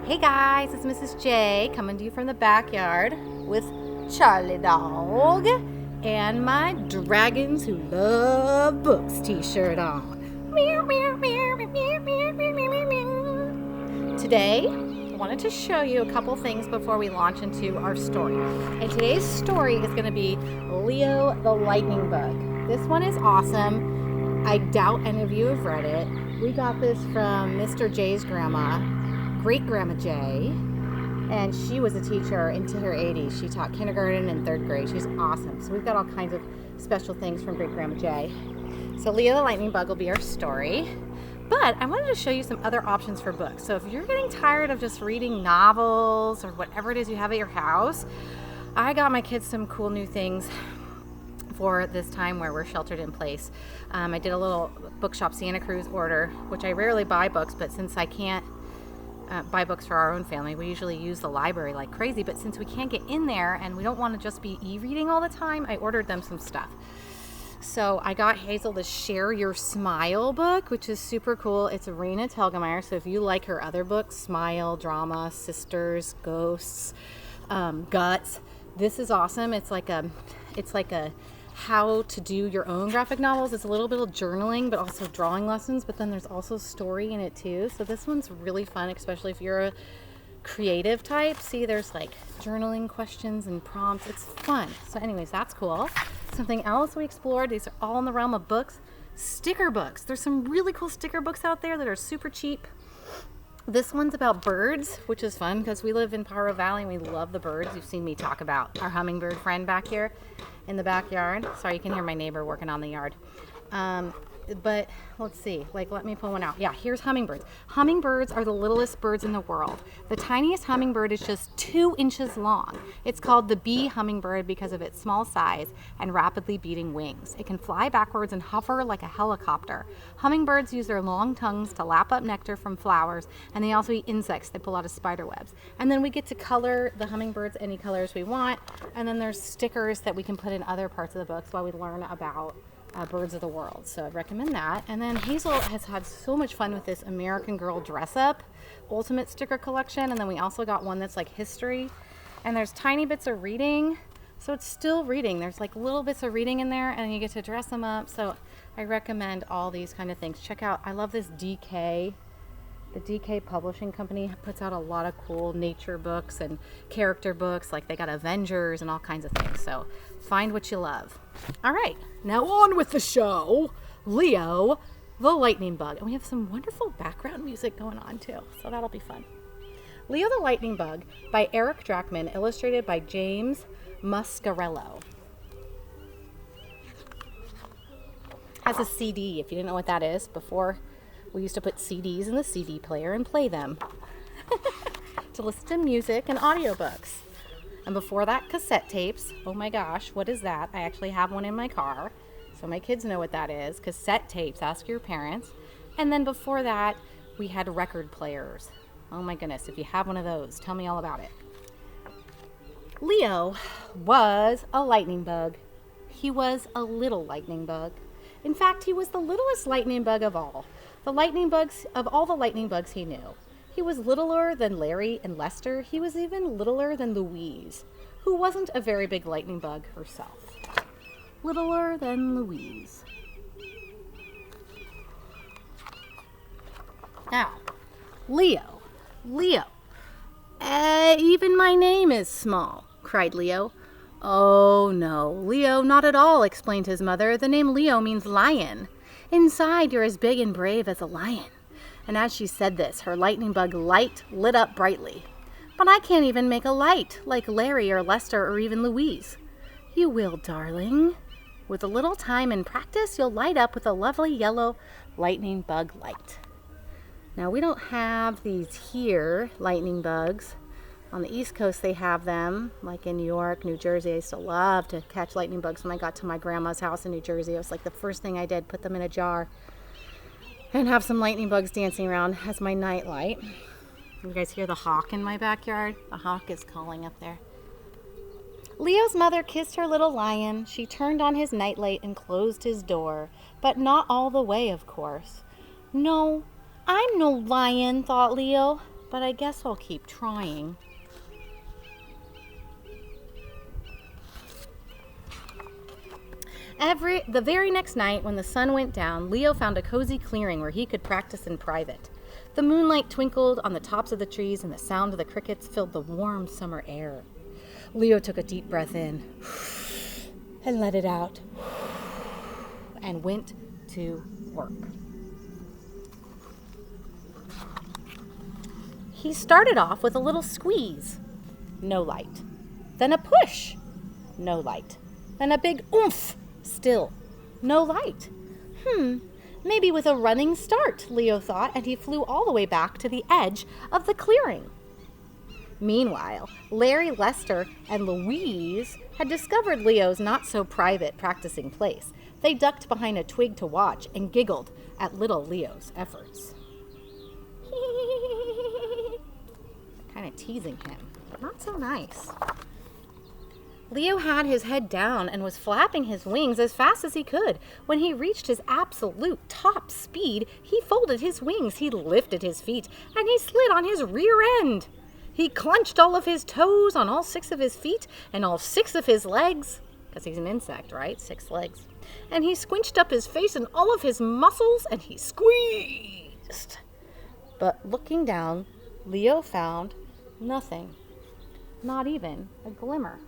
Hey guys, it's Mrs. J coming to you from the backyard with Charlie Dog and my Dragons Who Love Books t-shirt on. Today, I wanted to show you a couple things before we launch into our story. And today's story is going to be Leo the Lightning Bug. This one is awesome. I doubt any of you have read it. We got this from Mr. J's grandma, Great Grandma J, and she was a teacher into her 80s. She taught kindergarten and third grade. She's awesome. So we've got all kinds of special things from Great Grandma J. So Leo the Lightning Bug will be our story. But I wanted to show you some other options for books. So if you're getting tired of just reading novels or whatever it is you have at your house, I got my kids some cool new things for this time where we're sheltered in place. I did a little Bookshop Santa Cruz order, which I rarely buy books, but since I can't buy books for our own family, we usually use the library like crazy. But since we can't get in there and we don't want to just be e-reading all the time, I ordered them some stuff. So I got Hazel the Share Your Smile book, which is super cool. It's Raina Telgemeier. So if you like her other books, Smile, Drama, Sisters, Ghosts, Guts, this is awesome. It's like a how to do your own graphic novels. It's a little bit of journaling, but also drawing lessons, but then there's also story in it too. So this one's really fun, especially if you're a creative type. See, there's like journaling questions and prompts. It's fun. So anyways, that's cool. Something else we explored, these are all in the realm of books, sticker books. There's some really cool sticker books out there that are super cheap. This one's about birds, which is fun because we live in Paro Valley and we love the birds. You've seen me talk about our hummingbird friend back here in the backyard. Sorry, you can hear my neighbor working on the yard. But let's see, let me pull one out. Yeah, here's hummingbirds. Hummingbirds are the littlest birds in the world. The tiniest hummingbird is just 2 inches long. It's called the bee hummingbird because of its small size and rapidly beating wings. It can fly backwards and hover like a helicopter. Hummingbirds use their long tongues to lap up nectar from flowers, and they also eat insects that pull out of spider webs. And then we get to color the hummingbirds any colors we want, and then there's stickers that we can put in other parts of the books while we learn about birds of the world. So I'd recommend that. And then Hazel has had so much fun with this American Girl Dress Up Ultimate sticker collection. And then we also got one that's like history. And there's tiny bits of reading. So it's still reading. There's like little bits of reading in there and you get to dress them up. So I recommend all these kind of things. Check out, I love this DK. The DK Publishing Company puts out a lot of cool nature books and character books. Like they got Avengers and all kinds of things. So find what you love. All right, now on with the show. Leo the Lightning Bug. And we have some wonderful background music going on too. So that'll be fun. Leo the Lightning Bug by Eric Drachman, illustrated by James Muscarello. Has a CD, if you didn't know what that is. Before, we used to put CDs in the CD player and play them to listen to music and audiobooks. And before that, cassette tapes. Oh my gosh, what is that? I actually have one in my car, so my kids know what that is. Cassette tapes, ask your parents. And then before that, we had record players. Oh my goodness, if you have one of those, tell me all about it. Leo was a lightning bug. He was a little lightning bug. In fact, he was the littlest lightning bug of all. All the lightning bugs he knew. He was littler than Larry and Lester. He was even littler than Louise, who wasn't a very big lightning bug herself. Littler than Louise. Now, Leo, even my name is small, cried Leo. Oh no, Leo, not at all, explained his mother. The name Leo means lion. Inside, you're as big and brave as a lion. And as she said this, her lightning bug light lit up brightly. But I can't even make a light like Larry or Lester or even Louise. You will, darling. With a little time and practice, you'll light up with a lovely yellow lightning bug light. Now, we don't have these here, lightning bugs. On the East Coast, they have them, like in New York, New Jersey. I used to love to catch lightning bugs when I got to my grandma's house in New Jersey. It was like the first thing I did, put them in a jar and have some lightning bugs dancing around as my night light. You guys hear the hawk in my backyard? The hawk is calling up there. Leo's mother kissed her little lion. She turned on his nightlight and closed his door, but not all the way, of course. No, I'm no lion, thought Leo. but I guess I'll keep trying. The very next night, when the sun went down, Leo found a cozy clearing where he could practice in private. The moonlight twinkled on the tops of the trees, and the sound of the crickets filled the warm summer air. Leo took a deep breath in and let it out and went to work. He started off with a little squeeze, no light. Then a push, no light. Then a big oomph, still no light. Maybe with a running start, Leo thought, and he flew all the way back to the edge of the clearing. Meanwhile, Larry, Lester, and Louise had discovered Leo's not-so-private practicing place. They ducked behind a twig to watch and giggled at little Leo's efforts. Kind of teasing him. Not so nice. Leo had his head down and was flapping his wings as fast as he could. When he reached his absolute top speed, he folded his wings, he lifted his feet, and he slid on his rear end. He clenched all of his toes on all 6 of his feet and all 6 of his legs, because he's an insect, right? 6 legs. And he squinched up his face and all of his muscles, and he squeezed. But looking down, Leo found nothing, not even a glimmer.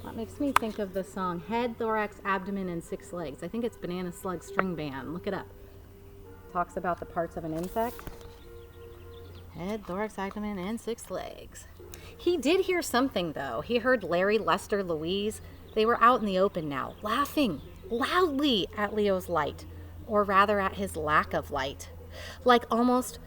That makes me think of the song Head, Thorax, Abdomen, and 6 Legs. I think it's Banana Slug String Band. Look it up. Talks about the parts of an insect. Head, thorax, abdomen, and 6 legs. He did hear something, though. He heard Larry, Lester, Louise. They were out in the open now, laughing loudly at Leo's light, or rather at his lack of light. Like almost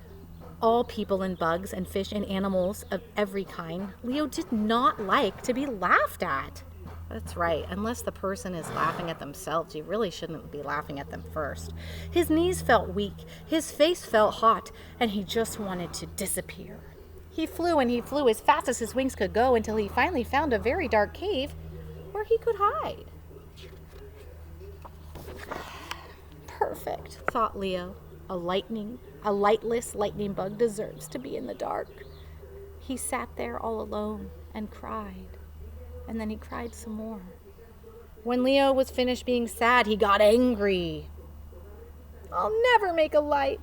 all people and bugs and fish and animals of every kind, Leo did not like to be laughed at. That's right. Unless the person is laughing at themselves, you really shouldn't be laughing at them first. His knees felt weak, his face felt hot, and he just wanted to disappear. He flew and he flew as fast as his wings could go until he finally found a very dark cave where he could hide. Perfect, thought Leo. A lightless lightning bug deserves to be in the dark. He sat there all alone and cried. And then he cried some more. When Leo was finished being sad, he got angry. I'll never make a light.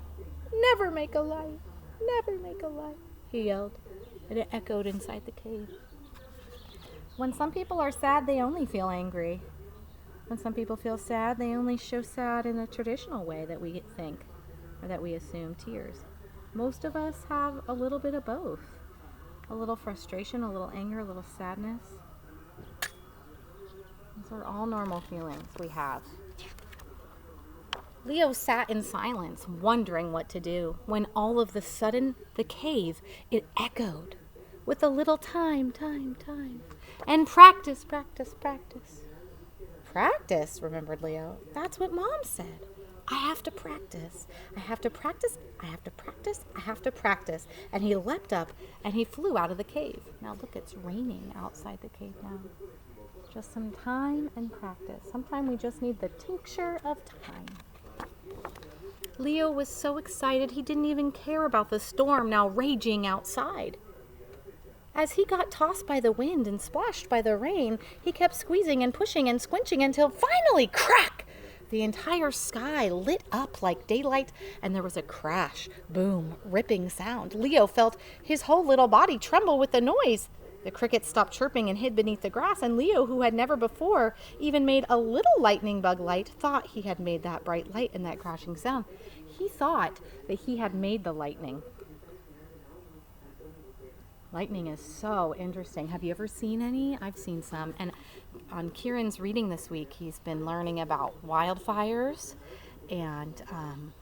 Never make a light. Never make a light, he yelled, and it echoed inside the cave. When some people are sad, they only feel angry. When some people feel sad, they only show sad in a traditional way that we think, or that we assume, tears. Most of us have a little bit of both. A little frustration, a little anger, a little sadness. Those are all normal feelings we have. Leo sat in silence, wondering what to do, when all of a sudden, the cave, it echoed with a little time, and practice. Practice, remembered Leo. That's what Mom said. I have to practice. I have to practice. And he leapt up and he flew out of the cave. Now look, it's raining outside the cave now. Just some time and practice. Sometimes we just need the tincture of time. Leo was so excited he didn't even care about the storm now raging outside. As he got tossed by the wind and splashed by the rain, he kept squeezing and pushing and squinching until finally, crack! The entire sky lit up like daylight, and there was a crash, boom, ripping sound. Leo felt his whole little body tremble with the noise. The crickets stopped chirping and hid beneath the grass, and Leo, who had never before even made a little lightning bug light, thought he had made that bright light and that crashing sound. He thought that he had made the lightning. Lightning is so interesting. Have you ever seen any? I've seen some. And on Kieran's reading this week, he's been learning about wildfires and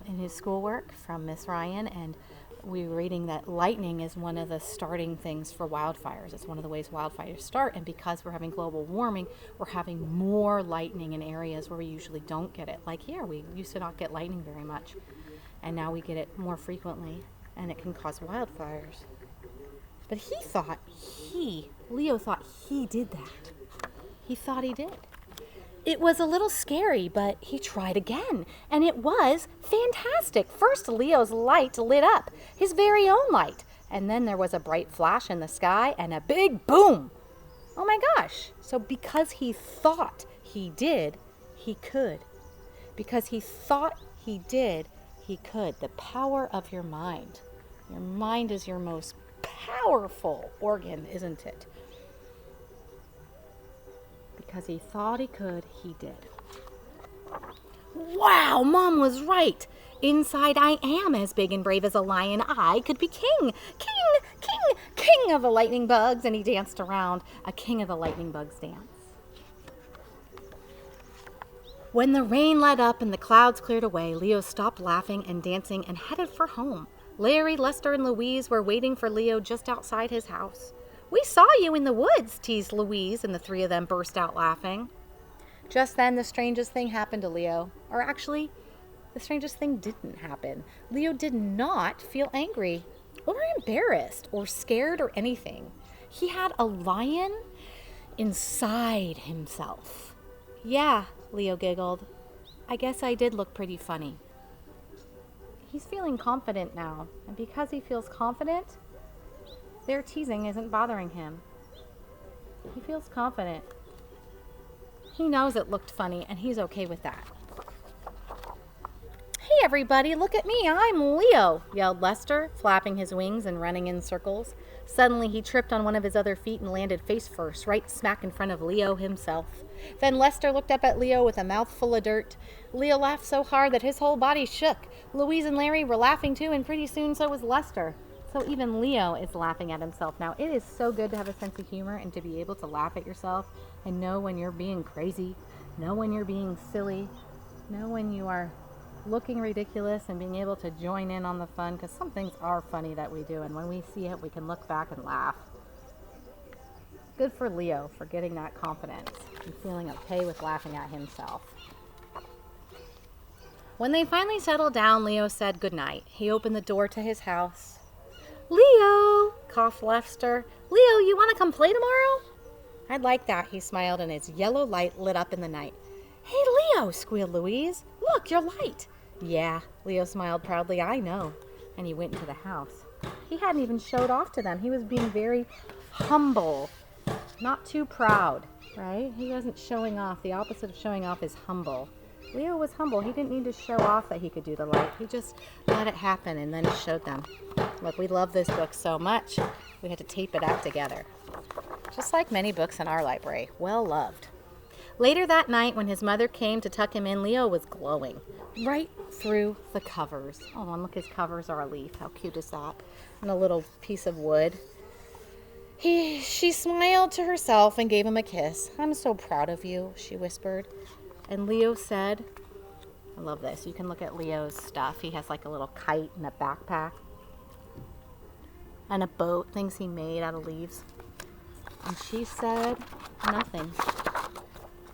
in his schoolwork from Miss Ryan. And we were reading that lightning is one of the starting things for wildfires. It's one of the ways wildfires start. And because we're having global warming, we're having more lightning in areas where we usually don't get it. Like here, we used to not get lightning very much. And now we get it more frequently. And it can cause wildfires. But Leo thought he did that. He thought he did. It was a little scary, but he tried again, and it was fantastic. First, Leo's light lit up, his very own light, and then there was a bright flash in the sky and a big boom. Oh my gosh. So because he thought he did, he could. Because he thought he did, he could. The power of your mind. Your mind is your most powerful organ, isn't it? Because he thought he could, he did. Wow, Mom was right. Inside I am as big and brave as a lion. I could be king of the lightning bugs. And he danced around a king of the lightning bugs dance. When the rain let up and the clouds cleared away, Leo stopped laughing and dancing and headed for home. Larry, Lester, and Louise were waiting for Leo just outside his house. "We saw you in the woods," teased Louise, and the three of them burst out laughing. Just then, the strangest thing happened to Leo. Or actually, the strangest thing didn't happen. Leo did not feel angry or embarrassed or scared or anything. He had a lion inside himself. "Yeah," Leo giggled. "I guess I did look pretty funny." He's feeling confident now, and because he feels confident, their teasing isn't bothering him. He feels confident. He knows it looked funny, and he's okay with that. "Hey everybody, look at me, I'm Leo," yelled Lester, flapping his wings and running in circles. Suddenly he tripped on one of his other feet and landed face first, right smack in front of Leo himself. Then Lester looked up at Leo with a mouth full of dirt. Leo laughed so hard that his whole body shook. Louise and Larry were laughing too, and pretty soon so was Lester. So even Leo is laughing at himself now. It is so good to have a sense of humor and to be able to laugh at yourself and know when you're being crazy, know when you're being silly, know when you are looking ridiculous and being able to join in on the fun, because some things are funny that we do, and when we see it, we can look back and laugh. Good for Leo for getting that confidence and feeling okay with laughing at himself. When they finally settled down, Leo said goodnight. He opened the door to his house. "Leo," coughed Lester. "Leo, you want to come play tomorrow?" "I'd like that," he smiled, and his yellow light lit up in the night. "Hey, Leo," squealed Louise. "Look, your light." "Yeah," Leo smiled proudly, "I know." And he went into the house. He hadn't even showed off to them. He was being very humble, not too proud, right? He wasn't showing off. The opposite of showing off is humble. Leo was humble. He didn't need to show off that he could do the light. He just let it happen, and then he showed them. Look, we love this book so much, we had to tape it up together. Just like many books in our library, well loved. Later that night, when his mother came to tuck him in, Leo was glowing right through the covers. Oh, and look, his covers are a leaf. How cute is that? And a little piece of wood. She smiled to herself and gave him a kiss. "I'm so proud of you," she whispered. And Leo said, I love this. You can look at Leo's stuff. He has like a little kite and a backpack and a boat, things he made out of leaves. And she said nothing,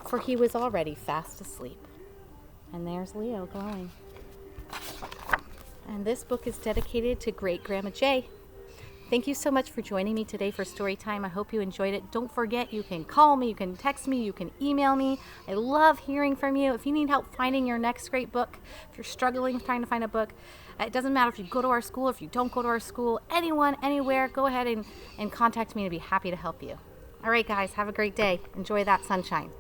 for he was already fast asleep. And there's Leo glowing. And this book is dedicated to Great Grandma Jay. Thank you so much for joining me today for story time. I hope you enjoyed it. Don't forget, you can call me, you can text me, you can email me. I love hearing from you. If you need help finding your next great book, if you're struggling trying to find a book, it doesn't matter if you go to our school, if you don't go to our school, anyone, anywhere, go ahead and contact me. I'd be happy to help you. All right, guys, have a great day. Enjoy that sunshine.